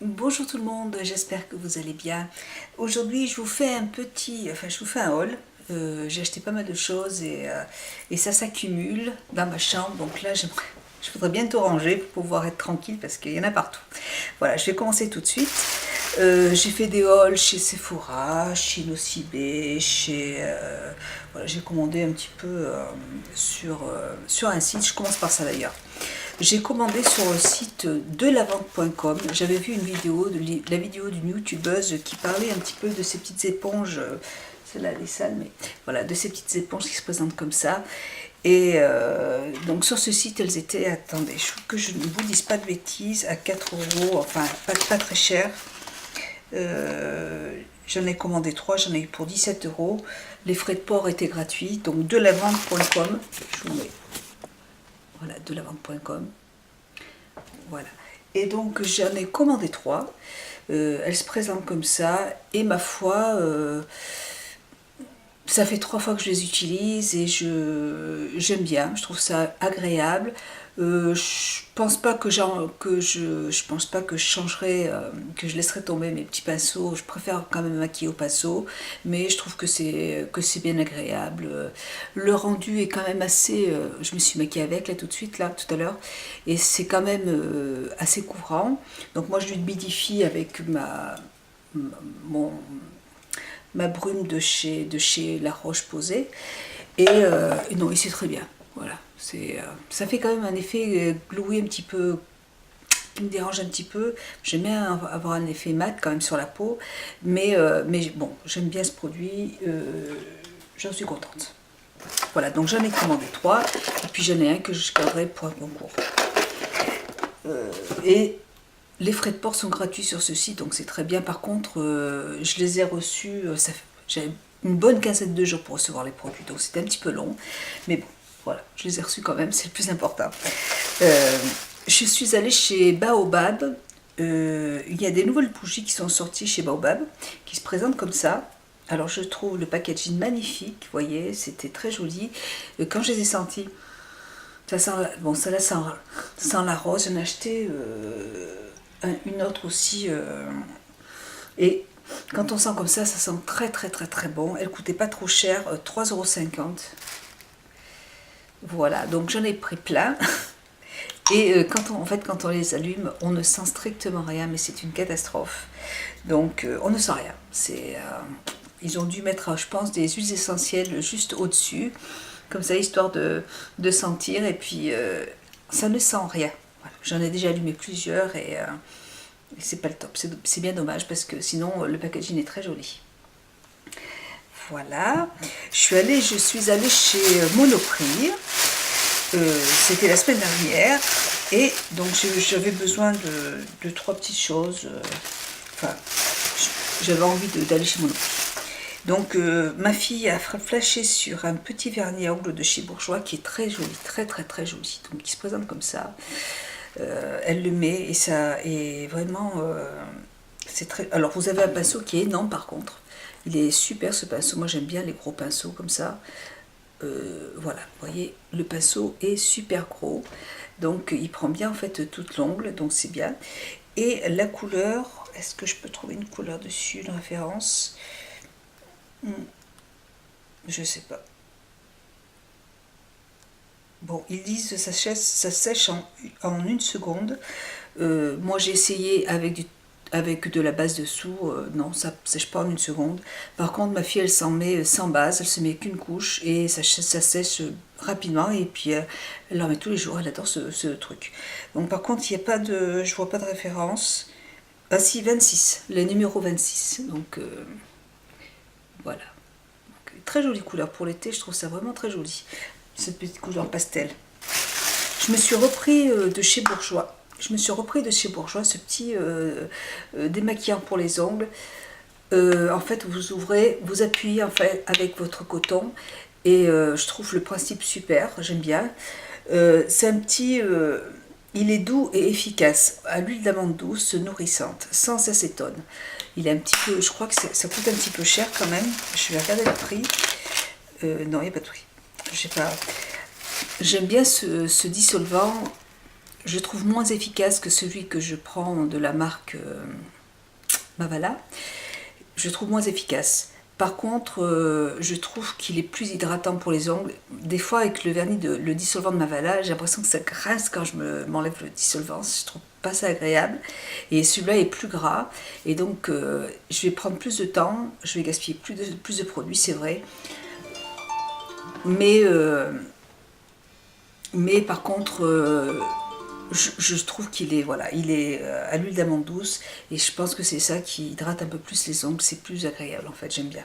Bonjour tout le monde, j'espère que vous allez bien. Aujourd'hui, je vous fais un haul. J'ai acheté pas mal de choses et ça s'accumule dans ma chambre. Donc là, je voudrais bientôt ranger pour pouvoir être tranquille parce qu'il y en a partout. Voilà, je vais commencer tout de suite. J'ai fait des hauls chez Sephora, chez Nocibé, voilà, j'ai commandé un petit peu sur un site. Je commence par ça d'ailleurs. J'ai commandé sur le site delavente.com. J'avais vu la vidéo d'une youtubeuse qui parlait un petit peu de ces petites éponges. Celle-là, elle est sale, mais voilà, de ces petites éponges qui se présentent comme ça. Et donc sur ce site, elles étaient, attendez, que je ne vous dise pas de bêtises, à 4 euros, enfin pas très cher. J'en ai commandé 3, j'en ai eu pour 17 euros. Les frais de port étaient gratuits, donc delavente.com. Je vous mets. Voilà, delavente.com. Voilà. Et donc j'en ai commandé 3. Elles se présentent comme ça. Et ma foi, ça fait 3 fois que je les utilise et j'aime bien. Je trouve ça agréable. Je pense pas je pense pas que je changerai, que je laisserai tomber mes petits pinceaux. Je préfère quand même maquiller au pinceau, mais je trouve que c'est bien agréable. Le rendu est quand même assez. Je me suis maquillée avec là tout de suite là tout à l'heure, et c'est quand même assez couvrant. Donc moi je l'humidifie avec mon ma brume de chez La Roche-Posay. Et non, et c'est très bien. Voilà, ça fait quand même un effet gloué un petit peu qui me dérange un petit peu. J'aime bien avoir un effet mat quand même sur la peau, mais bon, j'aime bien ce produit, j'en suis contente. Voilà, donc j'en ai commandé 3, et puis j'en ai un que je garderai pour un concours. Et les frais de port sont gratuits sur ce site, donc c'est très bien. Par contre, je les ai reçus, j'avais une bonne quinzaine de jours pour recevoir les produits, donc c'était un petit peu long. Mais bon, voilà, je les ai reçus quand même, c'est le plus important. Je suis allée chez Baobab. Il y a des nouvelles bougies qui sont sorties chez Baobab, qui se présentent comme ça. Alors je trouve le packaging magnifique, vous voyez, c'était très joli. Quand je les ai sentis, ça sent, bon, ça là sent la rose. J'en ai acheté une autre aussi. Et quand on sent comme ça sent très très très très bon. Elle coûtait pas trop cher, 3,50 €. Voilà, donc j'en ai pris plein. Et quand on les allume, on ne sent strictement rien, mais c'est une catastrophe. Donc on ne sent rien. Ils ont dû mettre, je pense, des huiles essentielles juste au-dessus, comme ça, histoire de sentir. Et puis ça ne sent rien. Voilà. J'en ai déjà allumé plusieurs et c'est pas le top. C'est bien dommage parce que sinon le packaging est très joli. Voilà. Je suis allée chez Monoprix. C'était la semaine dernière, et donc j'avais besoin de 3 petites choses. Enfin, j'avais envie d'aller chez Monoprix. Donc ma fille a flashé sur un petit vernis à ongles de chez Bourjois qui est très joli, très très très joli. Donc qui se présente comme ça. Elle le met et ça est vraiment. C'est très. Alors vous avez un pinceau qui est énorme par contre. Il est super ce pinceau. Moi j'aime bien les gros pinceaux comme ça. Voilà, vous voyez, le pinceau est super gros, donc il prend bien en fait toute l'ongle, donc c'est bien. Et la couleur, est-ce que je peux trouver une couleur dessus, une référence? Je sais pas. Bon, ils disent que ça sèche en 1 seconde. Moi j'ai essayé avec de la base dessous, non, ça ne sèche pas en 1 seconde. Par contre, ma fille, elle s'en met sans base, elle se met qu'une couche et ça sèche rapidement. Et puis, elle en met tous les jours, elle adore ce truc. Donc, par contre, je vois pas de référence. Ah si, 26, le numéro 26. Donc, voilà. Donc, très jolie couleur pour l'été, je trouve ça vraiment très joli. Cette petite couleur pastel. Je me suis repris de chez Bourjois. Ce petit démaquillant pour les ongles. En fait, vous appuyez en fait avec votre coton, et je trouve le principe super, j'aime bien. C'est un petit, il est doux et efficace, à l'huile d'amande douce, nourrissante, sans acétone. Il est un petit peu, je crois que ça coûte un petit peu cher quand même. Je vais regarder le prix. Non, il n'y a pas de prix. Je sais pas. J'aime bien ce dissolvant. je trouve moins efficace que celui que je prends de la marque Mavala. Je trouve moins efficace. Par contre, je trouve qu'il est plus hydratant pour les ongles. Des fois, avec le vernis, le dissolvant de Mavala, j'ai l'impression que ça grince quand je m'enlève le dissolvant. Je trouve pas ça agréable. Et celui-là est plus gras. Et donc, je vais prendre plus de temps. Je vais gaspiller plus de produits, c'est vrai. Mais par contre, je trouve qu'il est, voilà, il est à l'huile d'amande douce et je pense que c'est ça qui hydrate un peu plus les ongles, c'est plus agréable en fait, j'aime bien.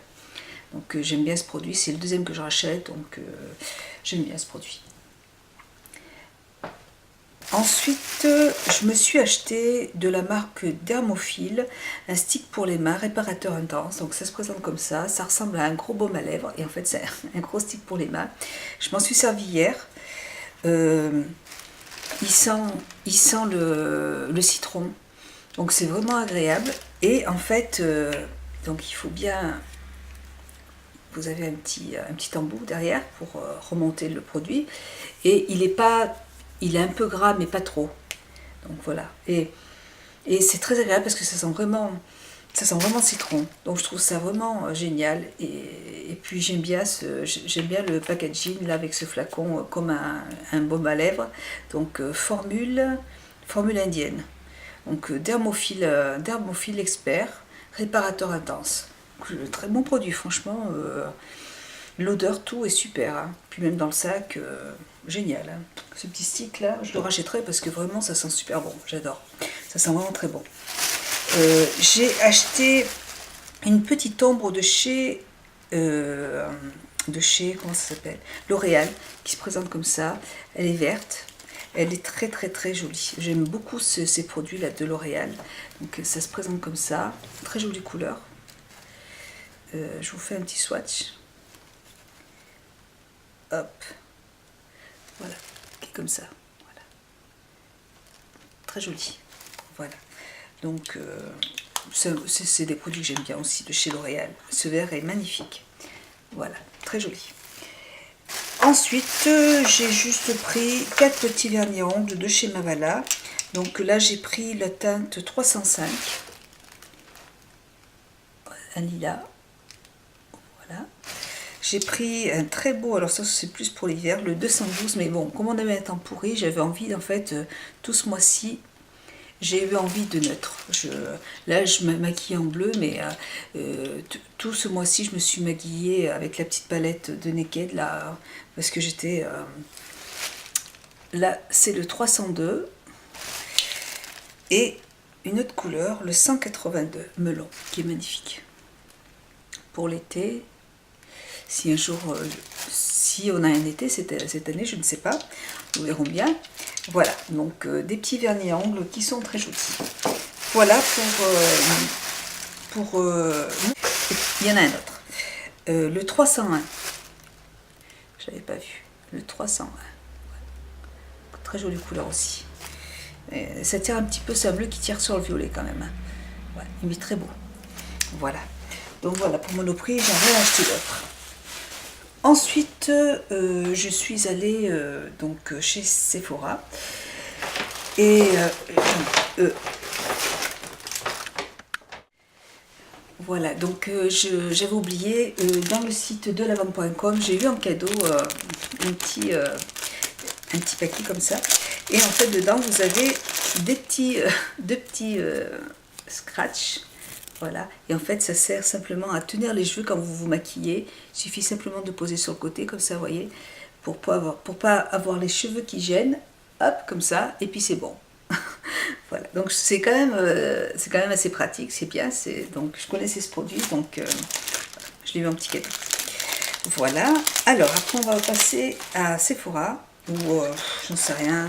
Donc j'aime bien ce produit, c'est le deuxième que je rachète, donc j'aime bien ce produit. Ensuite, je me suis acheté de la marque Dermophile un stick pour les mains réparateur intense. Donc ça se présente comme ça ressemble à un gros baume à lèvres et en fait c'est un gros stick pour les mains. Je m'en suis servi hier. Il sent le citron, donc c'est vraiment agréable. Et en fait, donc il faut bien, vous avez un petit embout derrière pour remonter le produit. Et il est un peu gras mais pas trop. Donc voilà. Et c'est très agréable parce que ça sent vraiment citron. Donc je trouve ça vraiment génial. Et puis j'aime bien le packaging là avec ce flacon comme un baume à lèvres. Donc formule indienne. Donc Dermophile expert, réparateur intense. Donc, très bon produit, franchement. L'odeur, tout est super. Hein. Puis même dans le sac, génial. Hein. Ce petit stick là, je le rachèterai parce que vraiment ça sent super bon. J'adore. Ça sent vraiment très bon. J'ai acheté une petite ombre de chez comment ça s'appelle, L'Oréal, qui se présente comme ça. Elle est verte, elle est très très très jolie. J'aime beaucoup ces produits là de L'Oréal. Donc ça se présente comme ça, très jolie couleur. Je vous fais un petit swatch. Hop, voilà, qui est comme ça. Voilà. Très joli. Voilà. Donc c'est des produits que j'aime bien aussi de chez L'Oréal. Ce verre est magnifique. Voilà, très joli. Ensuite, j'ai juste pris 4 petits vernis à ongles de chez Mavala. Donc là, j'ai pris la teinte 305. Un lilas. Voilà. J'ai pris un très beau, alors ça c'est plus pour l'hiver, le 212. Mais bon, comme on avait un temps pourri, j'avais envie en fait, tout ce mois-ci, j'ai eu envie de neutre. Là, je me maquille en bleu, mais tout ce mois-ci, je me suis maquillée avec la petite palette de Naked, là, parce que j'étais... là, c'est le 302. Et une autre couleur, le 182, melon, qui est magnifique. Pour l'été, si un jour... si on a un été cette année, je ne sais pas, nous verrons bien. Voilà, donc des petits vernis à ongles qui sont très jolis. Voilà pour il y en a un autre. Le 301. Je l'avais pas vu. Le 301. Voilà. Très jolie couleur aussi. Et ça tire un petit peu, c'est un bleu qui tire sur le violet quand même. Ouais, il est très beau. Voilà. Donc voilà, pour Monoprix, j'en ai acheté d'autres. Ensuite, je suis allée donc chez Sephora et voilà, donc j'avais oublié dans le site de lavande.com, j'ai eu en cadeau un petit paquet comme ça, et en fait dedans vous avez deux petits scratch. Voilà, et en fait ça sert simplement à tenir les cheveux quand vous vous maquillez. Il suffit simplement de poser sur le côté comme ça, vous voyez, pour pas avoir les cheveux qui gênent. Hop, comme ça, et puis c'est bon. Voilà, donc c'est quand même assez pratique, c'est bien. Donc je connaissais ce produit, donc je l'ai eu en petit cadeau. Voilà, alors après on va passer à Sephora, ou j'en sais rien.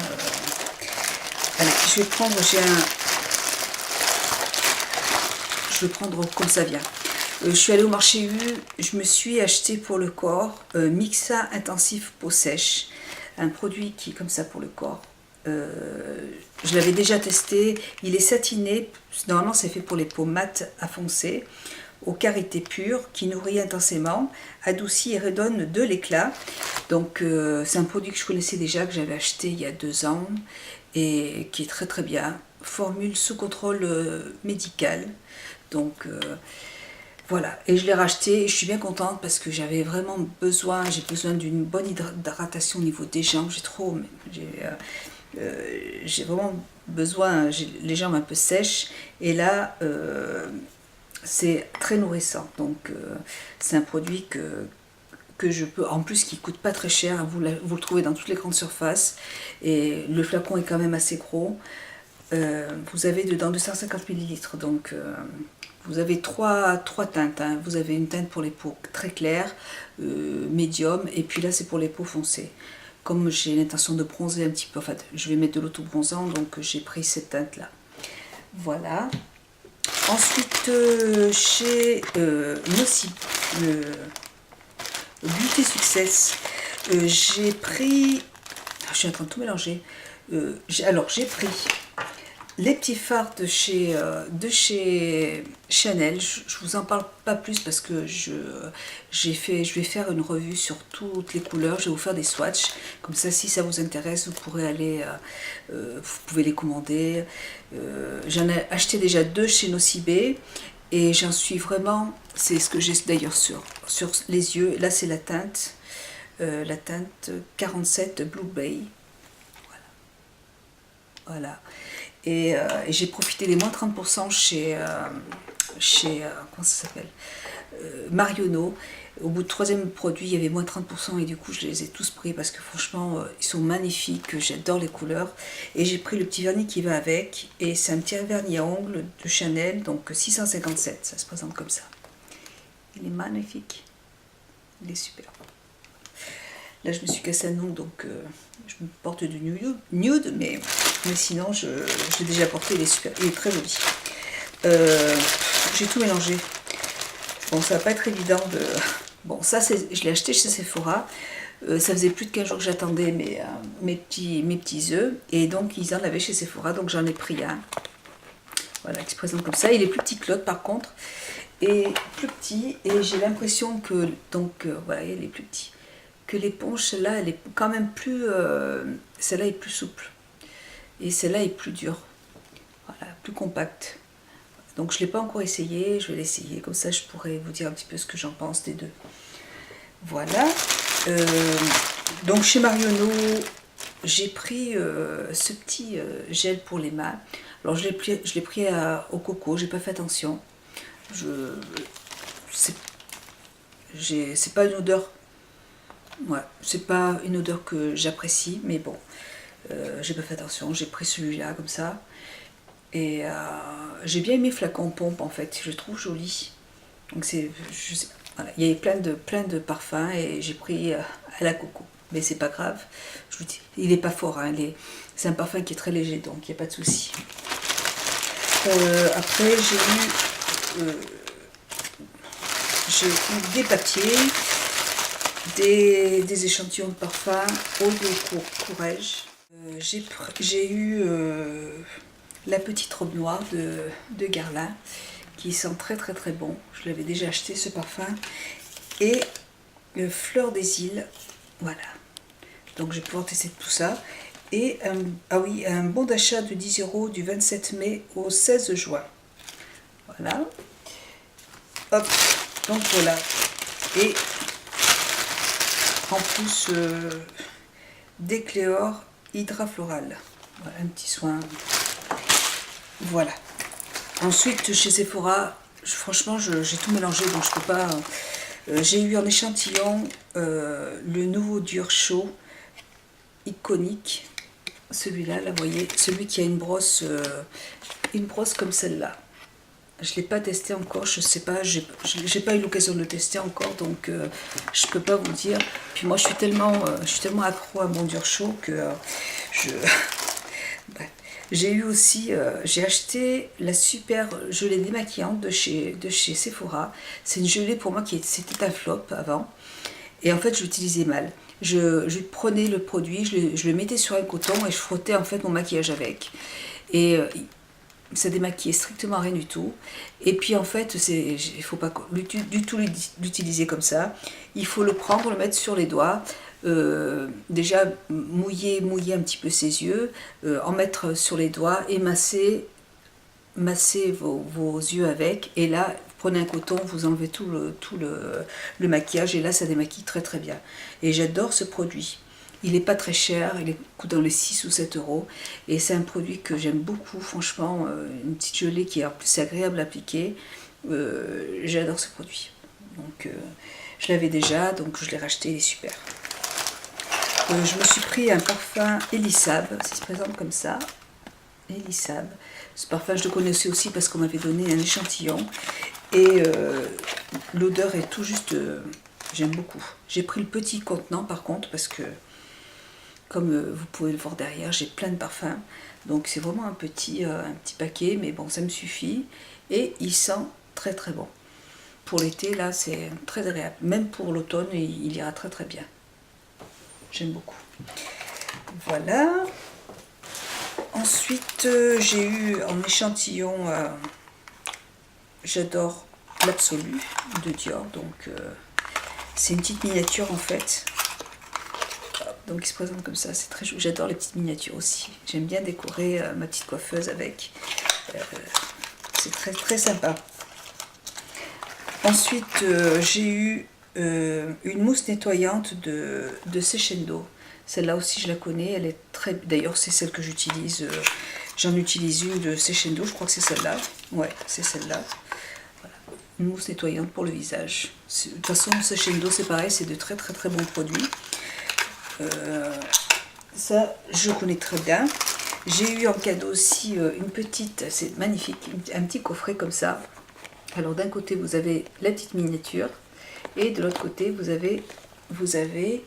Allez, je vais prendre, je vais prendre comme ça vient. Je suis allée au marché U, je me suis acheté pour le corps Mixa Intensif Peau Sèche, un produit qui est comme ça pour le corps. Je l'avais déjà testé, il est satiné, normalement c'est fait pour les peaux mates à foncer. aux carités pures qui nourrit intensément, adoucit et redonne de l'éclat. Donc c'est un produit que je connaissais déjà, que j'avais acheté il y a 2 ans et qui est très très bien. Formule sous contrôle médical. Donc voilà, et je l'ai racheté et je suis bien contente parce que j'avais vraiment besoin, j'ai besoin d'une bonne hydratation au niveau des jambes. J'ai vraiment besoin, j'ai les jambes un peu sèches et là c'est très nourrissant. Donc c'est un produit que je peux, en plus qui coûte pas très cher, vous le trouvez dans toutes les grandes surfaces et le flacon est quand même assez gros. Vous avez dedans 250 millilitres, donc vous avez trois teintes. Hein. Vous avez une teinte pour les peaux très claires, médium, et puis là c'est pour les peaux foncées. Comme j'ai l'intention de bronzer un petit peu, en fait, je vais mettre de l'auto-bronzant, donc j'ai pris cette teinte-là. Voilà. Ensuite, chez Beauty Success, j'ai pris... Je suis en train de tout mélanger. J'ai pris les petits fards de chez Chanel. Je vous en parle pas plus parce que je vais faire une revue sur toutes les couleurs. Je vais vous faire des swatchs. Comme ça, si ça vous intéresse, vous pourrez aller, vous pouvez les commander. J'en ai acheté déjà 2 chez Nocibé et j'en suis vraiment. C'est ce que j'ai d'ailleurs sur les yeux. Là, c'est la teinte 47 Blue Bay. Voilà. Et j'ai profité des moins 30% chez comment ça s'appelle, Marionneau. Au bout de 3e produit, il y avait moins 30% et du coup je les ai tous pris parce que franchement ils sont magnifiques, j'adore les couleurs. Et j'ai pris le petit vernis qui va avec et c'est un petit vernis à ongles de Chanel, donc 657, ça se présente comme ça. Il est magnifique, il est super. Là, je me suis cassé un ongle, donc je me porte du nude, mais sinon, je l'ai déjà porté, il est super, il est très joli. J'ai tout mélangé. Bon, ça va pas être évident de... Bon, ça, je l'ai acheté chez Sephora. Ça faisait plus de 15 jours que j'attendais mes petits œufs, et donc ils en avaient chez Sephora, donc j'en ai pris un. Voilà, qui se présente comme ça. Il est plus petit que l'autre, par contre, et plus petit, et j'ai l'impression que... Donc, voilà, il est plus petit. Que l'éponge, celle-là, elle est quand même plus... celle-là est plus souple. Et celle-là est plus dure. Voilà, plus compacte. Donc je ne l'ai pas encore essayé, je vais l'essayer. Comme ça, je pourrais vous dire un petit peu ce que j'en pense des deux. Voilà. Donc chez Marionneau, j'ai pris ce petit gel pour les mains. Alors je l'ai pris au coco, j'ai pas fait attention. C'est pas une odeur... Ouais, c'est pas une odeur que j'apprécie, mais bon, j'ai pas fait attention, j'ai pris celui-là comme ça. Et j'ai bien aimé flacon pompe en fait, je le trouve joli. Donc voilà, il y avait plein de parfums et j'ai pris à la coco. Mais c'est pas grave, je vous dis, il est pas fort, hein, c'est un parfum qui est très léger, donc il n'y a pas de souci. Après j'ai eu des papiers. Des échantillons de parfum Eau de Courrèges. J'ai eu la petite robe noire de Guerlain qui sent très très très bon. Je l'avais déjà acheté ce parfum. Et Fleur des îles. Voilà. Donc je vais pouvoir tester tout ça. Et un bon d'achat de 10 € du 27 mai au 16 juin. Voilà. Hop. Donc voilà. Et en plus d'écléor hydrafloral. Voilà, un petit soin. Voilà. Ensuite, chez Sephora, franchement, j'ai tout mélangé, donc je peux pas... j'ai eu en échantillon le nouveau dur chaud iconique. Celui-là, là, vous voyez, celui qui a une brosse comme celle-là. Je ne l'ai pas testé encore, je ne sais pas, j'ai pas eu l'occasion de le tester encore, donc je ne peux pas vous dire. Puis moi, je suis tellement accro à mon dur chaud que Bref. J'ai eu aussi, j'ai acheté la super gelée démaquillante de chez Sephora. C'est une gelée pour moi c'était un flop avant. Et en fait, je l'utilisais mal. Je prenais le produit, je le mettais sur un coton et je frottais en fait mon maquillage avec. Et ça démaquille strictement rien du tout. Et puis en fait, il ne faut pas du tout l'utiliser comme ça. Il faut le prendre, le mettre sur les doigts, déjà mouiller un petit peu ses yeux, en mettre sur les doigts et masser vos yeux avec. Et là, vous prenez un coton, vous enlevez tout le maquillage et là, ça démaquille très très bien. Et j'adore ce produit. Il n'est pas très cher, il coûte dans les 6 ou 7 euros. Et c'est un produit que j'aime beaucoup, franchement. Une petite gelée qui est en plus agréable à appliquer. J'adore ce produit. Donc, je l'avais déjà, donc je l'ai racheté, il est super. Je me suis pris un parfum Elisab, ça se présente comme ça. Elisab. Ce parfum, je le connaissais aussi parce qu'on m'avait donné un échantillon. Et l'odeur est tout juste... j'aime beaucoup. J'ai pris le petit contenant par contre parce que, comme vous pouvez le voir derrière, j'ai plein de parfums. Donc c'est vraiment un petit paquet, mais bon, ça me suffit. Et il sent très très bon. Pour l'été, là, c'est très agréable. Même pour l'automne, il ira très très bien. J'aime beaucoup. Voilà. Ensuite, j'ai eu en échantillon, j'adore l'Absolu de Dior. Donc, c'est une petite miniature en fait. Donc, il se présente comme ça. C'est très joli. J'adore les petites miniatures aussi. J'aime bien décorer ma petite coiffeuse avec. C'est très très sympa. Ensuite, j'ai eu une mousse nettoyante de Sechendo. Celle-là aussi, je la connais. Elle est très. D'ailleurs, c'est celle que j'utilise. J'en utilise une de Sechendo. Je crois que c'est celle-là. Ouais, c'est celle-là. Voilà. Une mousse nettoyante pour le visage. De toute façon, Sechendo, c'est pareil. C'est de très très très bons produits. Ça, je connais très bien. J'ai eu en cadeau aussi une petite. C'est magnifique. Un petit coffret comme ça. Alors, d'un côté, vous avez la petite miniature. Et de l'autre côté, vous avez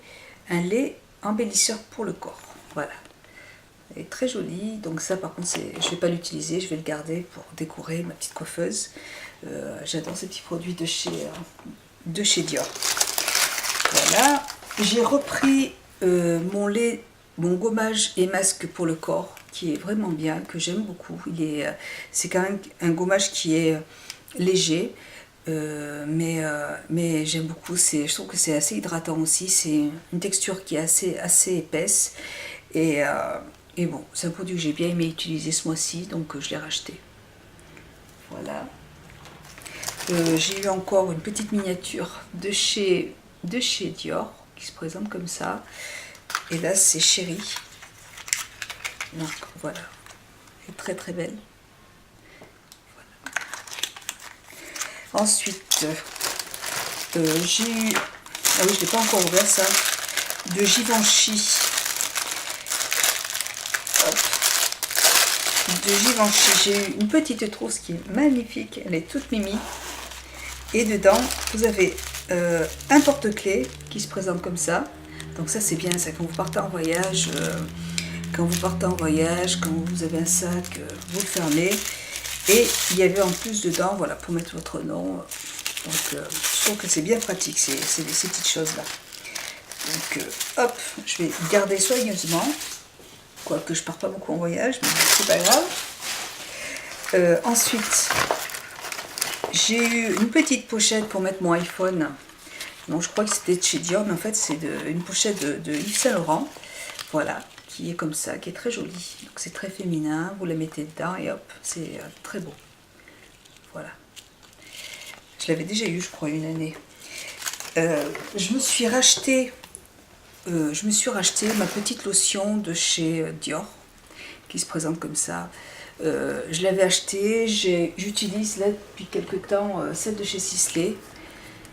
un lait embellisseur pour le corps. Voilà. Elle est très jolie. Donc ça, par contre, je ne vais pas l'utiliser. Je vais le garder pour décorer ma petite coiffeuse. J'adore ces petits produits de chez Dior. Voilà. J'ai repris mon gommage et masque pour le corps, qui est vraiment bien, que j'aime beaucoup. C'est quand même un gommage qui est léger. Mais j'aime beaucoup, je trouve que c'est assez hydratant aussi, c'est une texture qui est assez épaisse et bon, c'est un produit que j'ai bien aimé utiliser ce mois-ci, donc je l'ai racheté. Voilà. J'ai eu encore une petite miniature de chez Dior qui se présente comme ça, et là c'est Chérie, donc voilà, elle est très très belle. Ensuite, j'ai eu, ah oui, je n'ai pas encore ouvert ça, de Givenchy. Hop. De Givenchy, j'ai eu une petite trousse qui est magnifique, elle est toute mimi. Et dedans, vous avez un porte-clés qui se présente comme ça. Donc ça c'est bien, ça quand vous partez en voyage, quand vous avez un sac, vous le fermez. Et il y avait en plus dedans, voilà, pour mettre votre nom. Donc, je trouve que c'est bien pratique, ces petites choses-là. Donc, hop, je vais garder soigneusement. Quoique je ne pars pas beaucoup en voyage, mais c'est pas grave. Ensuite, j'ai eu une petite pochette pour mettre mon iPhone. Donc, je crois que c'était de chez Dior, mais en fait, c'est une pochette de Yves Saint Laurent. Voilà. Qui est comme ça, qui est très jolie. Donc c'est très féminin, vous la mettez dedans et hop, c'est très beau. Voilà. Je l'avais déjà eu, je crois, une année. Je me suis racheté ma petite lotion de chez Dior, qui se présente comme ça. Je l'avais achetée, j'utilise là depuis quelques temps celle de chez Sisley,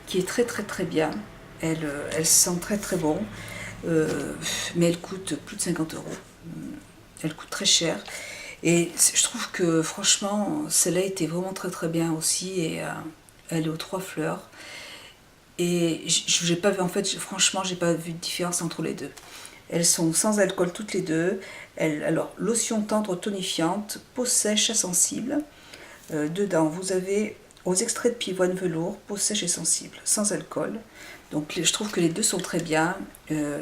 qui est très très très bien. Elle sent très très bon. Mais elle coûte plus de 50 euros. Elle coûte très cher. Et je trouve que franchement, celle-là était vraiment très très bien aussi. Et elle est aux 3 fleurs. Et j'ai pas vu, en fait, franchement, j'ai pas vu de différence entre les deux. Elles sont sans alcool toutes les deux. Alors, lotion tendre tonifiante, peau sèche et sensible. Dedans, vous avez aux extraits de pivoine velours, peau sèche et sensible, sans alcool. Donc je trouve que les deux sont très bien.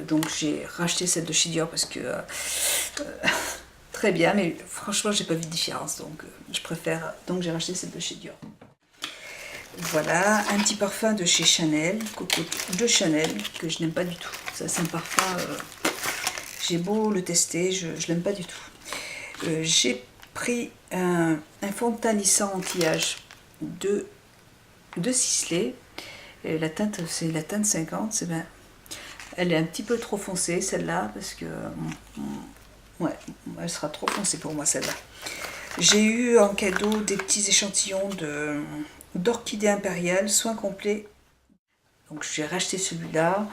Donc j'ai racheté celle de chez Dior parce que très bien, mais franchement, j'ai pas vu de différence, donc je préfère. Donc j'ai racheté celle de chez Dior. Voilà, un petit parfum de chez Chanel, Coco de Chanel, que je n'aime pas du tout. Ça, c'est un parfum, j'ai beau le tester, je l'aime pas du tout. J'ai pris un fond de teint lissant anti-âge de Sisley. Et la teinte, c'est la teinte 50, ben, elle est un petit peu trop foncée, celle-là, parce que ouais, elle sera trop foncée pour moi, celle-là. J'ai eu en cadeau des petits échantillons d'orchidée impériale, soin complet. Donc j'ai racheté celui-là.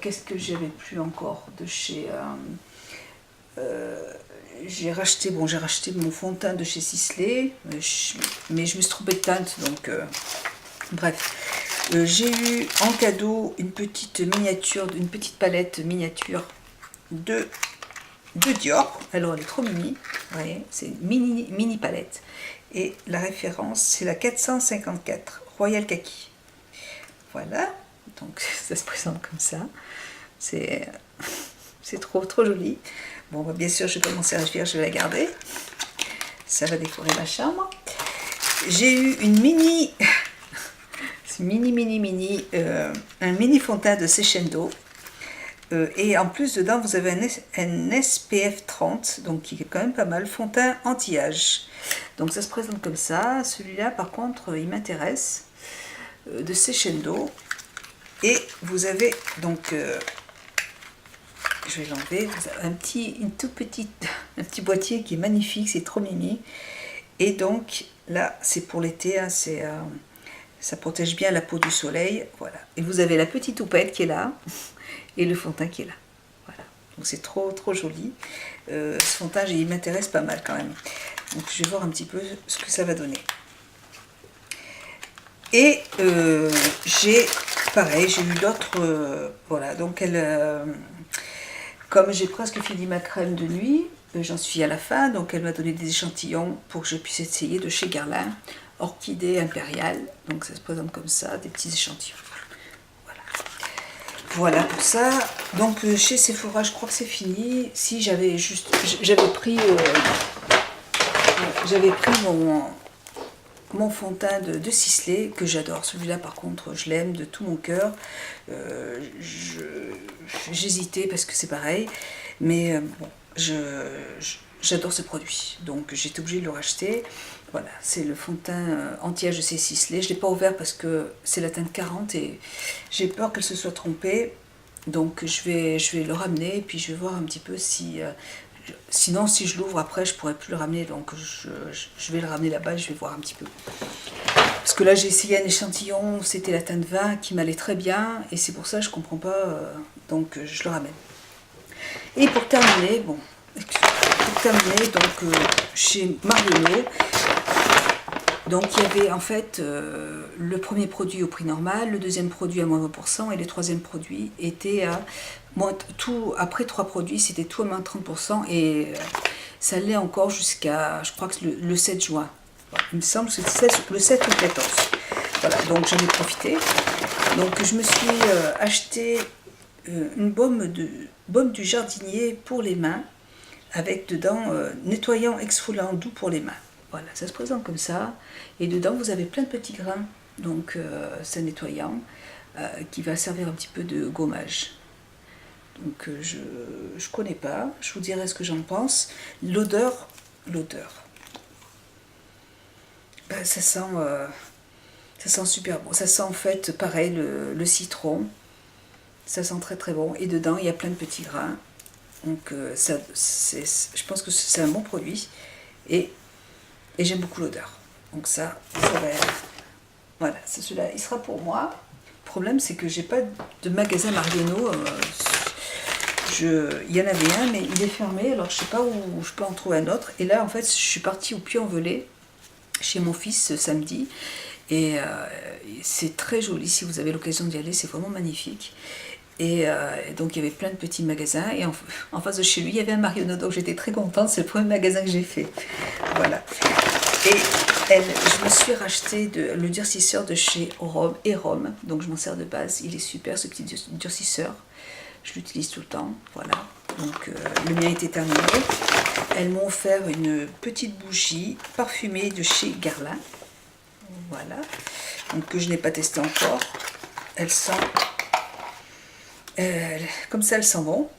Qu'est-ce que j'avais plus encore de chez... j'ai racheté mon fond de teint de chez Sisley, mais je me suis trompée de teinte, donc... bref. J'ai eu en cadeau une petite miniature, une petite palette miniature de Dior. Alors elle est trop mini, vous voyez, c'est une mini palette. Et la référence, c'est la 454 Royal Kaki. Voilà, donc ça se présente comme ça. C'est trop joli. Bon, bien sûr, je vais pas m'en servir, je vais la garder. Ça va décorer ma chambre. J'ai eu une mini, un mini fond de teint de Seychendo. Et en plus, dedans, vous avez un SPF 30, donc qui est quand même pas mal, fond de teint anti-âge. Donc ça se présente comme ça. Celui-là, par contre, il m'intéresse, de Seychendo. Et vous avez donc, je vais l'enlever, un petit boîtier qui est magnifique, c'est trop mimi. Et donc là, c'est pour l'été, hein, ça protège bien la peau du soleil, voilà. Et vous avez la petite houppette qui est là, et le fond de teint qui est là, voilà. Donc c'est trop joli. Ce fond de teint, il m'intéresse pas mal quand même. Donc je vais voir un petit peu ce que ça va donner. Et j'ai eu d'autres, voilà, donc comme j'ai presque fini ma crème de nuit, j'en suis à la fin, donc elle m'a donné des échantillons pour que je puisse essayer de chez Guerlain, orchidée impériale, donc ça se présente comme ça, des petits échantillons. Voilà pour ça. Donc chez Sephora, je crois que c'est fini. Si j'avais pris mon fond de teint de Sisley, que j'adore. Celui-là, par contre, je l'aime de tout mon cœur. J'hésitais parce que c'est pareil. Mais bon, j'adore ce produit. Donc, j'étais obligée de le racheter. Voilà, c'est le fond de teint anti-âge de chez Sisley. Je ne l'ai pas ouvert parce que c'est la teinte 40 et j'ai peur qu'elle se soit trompée. Donc, je vais le ramener et puis je vais voir un petit peu si... sinon, si je l'ouvre après, je ne pourrais plus le ramener. Donc, je vais le ramener là-bas et je vais voir un petit peu. Parce que là, j'ai essayé un échantillon, c'était la teinte 20 qui m'allait très bien. Et c'est pour ça que je ne comprends pas. Donc, je le ramène. Et pour terminer, chez Marionneau, donc il y avait en fait le premier produit au prix normal, le deuxième produit à moins 20% et le troisième produit était à tout, après 3 produits, c'était tout à moins 30% et ça l'est encore jusqu'à, je crois que le 7 juin. Voilà, il me semble que c'est le 7 ou le 14. Voilà, donc j'en ai profité. Donc je me suis acheté une baume du jardinier pour les mains, avec dedans nettoyant exfoliant doux pour les mains. Voilà, ça se présente comme ça. Et dedans, vous avez plein de petits grains. Donc, c'est nettoyant qui va servir un petit peu de gommage. Donc, je ne connais pas. Je vous dirai ce que j'en pense. L'odeur. Ça sent super bon. Ça sent en fait, pareil, le citron. Ça sent très bon. Et dedans, il y a plein de petits grains. Donc, je pense que c'est un bon produit. Et j'aime beaucoup l'odeur. Donc ça va... Voilà, celui-là, il sera pour moi. Le problème, c'est que j'ai pas de magasin Marionneau. Il y en avait un, mais il est fermé. Alors, je sais pas où je peux en trouver un autre. Et là, en fait, je suis partie au Puy-en-Velay, chez mon fils, ce samedi. Et c'est très joli. Si vous avez l'occasion d'y aller, c'est vraiment magnifique. Et donc, il y avait plein de petits magasins. Et en face de chez lui, il y avait un Marionneau. Donc, j'étais très contente. C'est le premier magasin que j'ai fait. Voilà. Et je me suis racheté le durcisseur de chez Rome. Donc, je m'en sers de base. Il est super, ce petit durcisseur. Je l'utilise tout le temps. Voilà. Donc le mien était terminé. Elles m'ont offert une petite bougie parfumée de chez Guerlain. Voilà. Donc que je n'ai pas testé encore. Elle sent... comme ça, elle sent bon.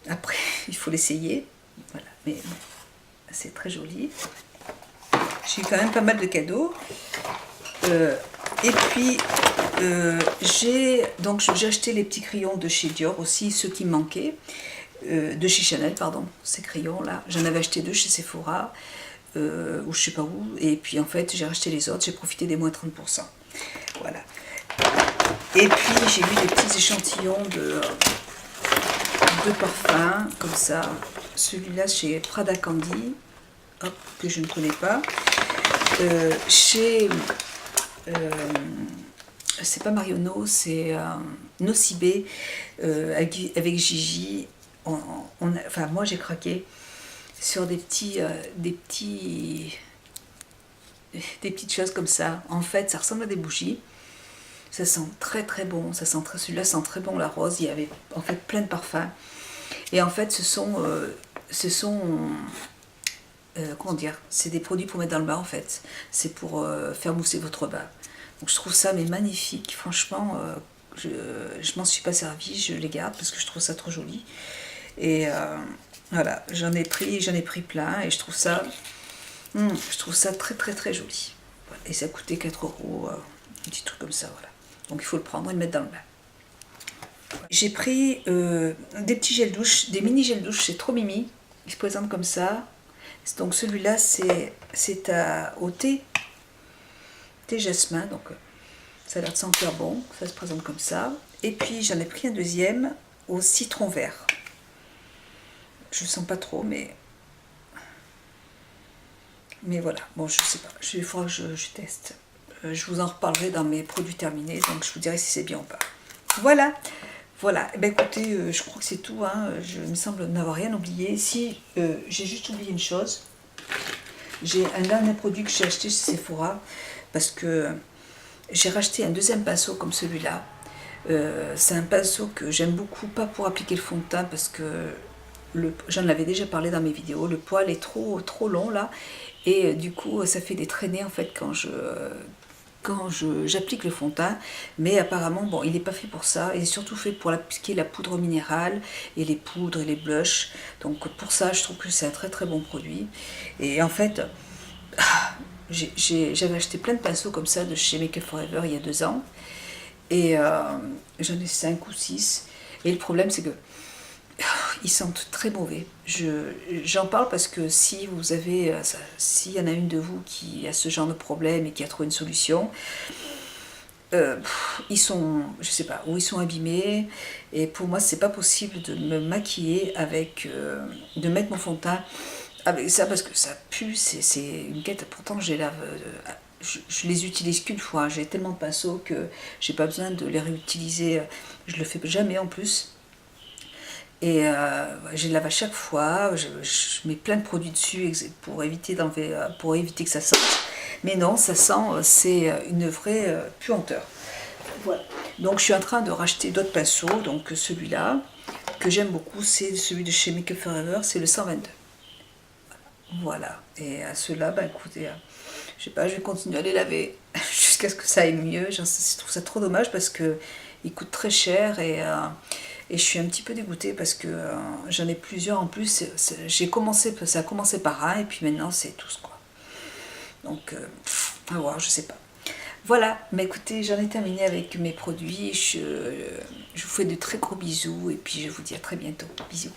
Après, il faut l'essayer. Voilà. Mais bon, c'est très joli. J'ai eu quand même pas mal de cadeaux. Et puis, j'ai acheté les petits crayons de chez Dior aussi, ceux qui me manquaient. De chez Chanel, pardon, ces crayons-là. J'en avais acheté 2 chez Sephora, ou je sais pas où. Et puis, en fait, j'ai racheté les autres. J'ai profité des moins 30%. Voilà. Et puis, j'ai eu des petits échantillons de parfums, comme ça. Celui-là, chez Prada Candy, hop, que je ne connais pas. Chez... c'est pas Marionneau, c'est Nocibé, avec Gigi. Enfin, moi j'ai craqué sur des petites choses comme ça. En fait, ça ressemble à des bougies. Ça sent très très bon. Celui-là sent très bon la rose. Il y avait en fait plein de parfums. Et en fait, ce sont comment dire, c'est des produits pour mettre dans le bain en fait. C'est pour faire mousser votre bain. Donc je trouve ça mais magnifique. Franchement, je m'en suis pas servie. Je les garde parce que je trouve ça trop joli. Et voilà, j'en ai pris plein et je trouve ça très très très joli. Voilà. Et ça coûtait 4 €, un petit truc comme ça, voilà. Donc il faut le prendre et le mettre dans le bain. J'ai pris des petits gels douche, des mini gels douche, c'est trop mimi. Ils se présentent comme ça. Donc celui-là c'est au thé jasmin, donc ça a l'air de sentir bon, ça se présente comme ça. Et puis j'en ai pris un deuxième au citron vert. Je sens pas trop, mais voilà. Bon, je sais pas. Il faudra que je teste. Je vous en reparlerai dans mes produits terminés, donc je vous dirai si c'est bien ou pas. Voilà. Voilà. Eh ben, écoutez, je crois que c'est tout. Hein. Il me semble n'avoir rien oublié. Si, j'ai juste oublié une chose. J'ai un dernier produit que j'ai acheté chez Sephora parce que j'ai racheté un deuxième pinceau comme celui-là. C'est un pinceau que j'aime beaucoup, pas pour appliquer le fond de teint parce que j'en avais déjà parlé dans mes vidéos, le poil est trop long là et du coup ça fait des traînées en fait quand j'applique le fond de teint, mais apparemment bon il n'est pas fait pour ça, il est surtout fait pour appliquer la poudre minérale et les poudres et les blushs, donc pour ça je trouve que c'est un très très bon produit. Et en fait j'avais acheté plein de pinceaux comme ça de chez Make Up For Ever il y a 2 ans et j'en ai 5 ou 6 et le problème c'est que ils sentent très mauvais. J'en parle parce que si vous avez, s'il y en a une de vous qui a ce genre de problème et qui a trouvé une solution, ils sont, je sais pas, ou ils sont abîmés. Et pour moi, c'est pas possible de me maquiller avec, de mettre mon fond de teint avec ça parce que ça pue. C'est une quête. Pourtant, je les utilise qu'une fois. J'ai tellement de pinceaux que j'ai pas besoin de les réutiliser. Je le fais jamais en plus. Et je lave à chaque fois, je mets plein de produits dessus pour éviter que ça sente. Mais non, ça sent, c'est une vraie puanteur. Voilà. Donc je suis en train de racheter d'autres pinceaux. Donc celui-là, que j'aime beaucoup, c'est celui de chez Make Up For Ever, c'est le 122. Voilà. Et à ceux-là, bah écoutez, je sais pas, je vais continuer à les laver jusqu'à ce que ça aille mieux. Je trouve ça trop dommage parce que ils coûtent très cher et je suis un petit peu dégoûtée parce que j'en ai plusieurs en plus. Ça a commencé par un et puis maintenant c'est tous quoi. Donc, à voir, je sais pas. Voilà, mais écoutez, j'en ai terminé avec mes produits. Je vous fais de très gros bisous et puis je vous dis à très bientôt. Bisous.